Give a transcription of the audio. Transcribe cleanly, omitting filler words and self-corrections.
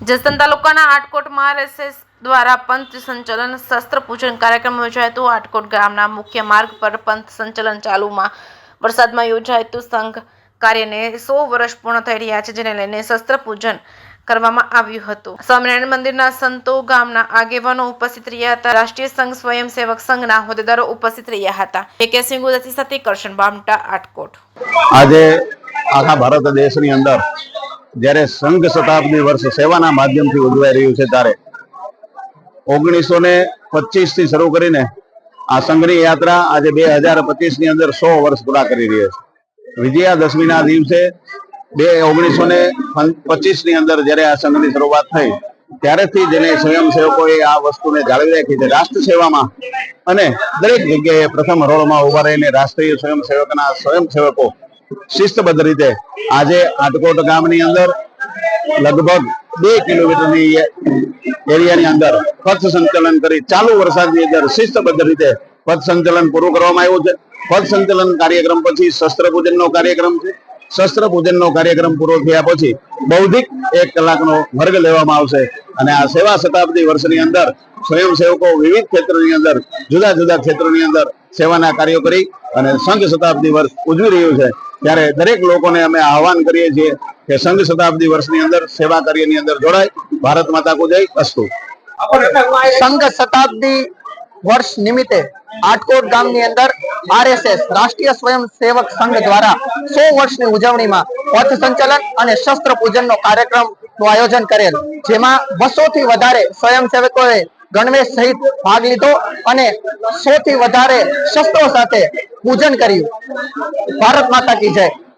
જસદણ તાલુકાના આટકોટમાં આરએસએસ દ્વારા પંથ સંચલન શસ્ત્ર પૂજન કાર્યક્રમ યોજાયો। આટકોટ ગામના મુખ્ય માર્ગ પર પંથ સંચલન ચાલુમાં વરસાદમાં યોજાયું સંઘ કાર્યને 100 વર્ષ પૂર્ણ થઈ રહ્યા છે, જેને લઈને શસ્ત્ર પૂજન કરવામાં આવ્યું હતું। સ્વામિનારાયણ મંદિરના સંતો, ગામના આગેવાનો ઉપસ્થિત રહ્યા હતા। રાષ્ટ્રીય સંઘ સ્વયંસેવક સંઘના હોદ્દેદારો ઉપસ્થિત રહ્યા હતા। કેસિંગ ગુજરાતી સાથે કરશન બામટા, આટકોટ। આજે આખા ભારત દેશની અંદર જ્યારે સંઘ શતાબ્દી વર્ષ સેવાના માધ્યમથી ઉજવાઈ રહ્યું છે, ત્યારે 1925 થી શરૂ કરીને આ સંઘની યાત્રા આજે 2025 ની અંદર 100 વર્ષ પૂરા કરી રહી છે। વિજયાદશમીના દિવસે 1925 ની અંદર જ્યારે આ સંઘની શરૂઆત થઈ, ત્યારેથી જેને સ્વયંસેવકોએ આ વસ્તુને જાળવી રાખી છે રાષ્ટ્ર સેવામાં, અને દરેક જગ્યાએ પ્રથમ હરોળમાં ઉભા રહીને રાષ્ટ્રીય સ્વયંસેવકના સ્વયંસેવકો શિસ્તબદ્ધ રીતે આજે આટકોટ ગામની અંદર લગભગ 2 કિલોમીટરની એરિયાની અંદર પથ સંચલન કરી ચાલુ વરસાદની અંદર શિસ્તબદ્ધ રીતે પથ સંચલન પૂરું કરવામાં આવ્યું છે। પથ સંચલન કાર્યક્રમ પછી શસ્ત્ર પૂજનનો કાર્યક્રમ છે। શસ્ત્ર પૂજનનો કાર્યક્રમ પૂરો થયા પછી બૌદ્ધિક 1 કલાકનો વર્ગ લેવામાં આવશે, અને આ સેવા શતાબ્દી વર્ષની અંદર સ્વયંસેવકો વિવિધ ક્ષેત્રોની અંદર જુદા જુદા ક્ષેત્રોની અંદર સેવાના કાર્યો કરી અને સંઘ શતાબ્દી વર્ષ ઉજવી રહ્યું છે। ત્યારે દરેક લોકોને અમે આહવાન કરીએ છીએ કે સંઘ શતાબ્દી વર્ષની અંદર સેવા કાર્યની અંદર જોડાય। ભારત માતા કો જય, અસ્તુ। સંઘ શતાબ્દી વર્ષ નિમિત્તે આટકોટ ગામની અંદર આરએસએસ રાષ્ટ્રીય સ્વયંસેવક સંઘ દ્વારા 100 વર્ષની ઉજવણીમાં પથ સંચલન અને શસ્ત્ર પૂજનનો કાર્યક્રમનું આયોજન કરેલ, જેમાં 200 થી વધારે સ્વયંસેવકોએ ગણવેશ સહિત ભાગ લીધો અને 100 થી વધારે શસ્ત્રો સાથે પૂજન કર્યું। ભારત માતા કી જય।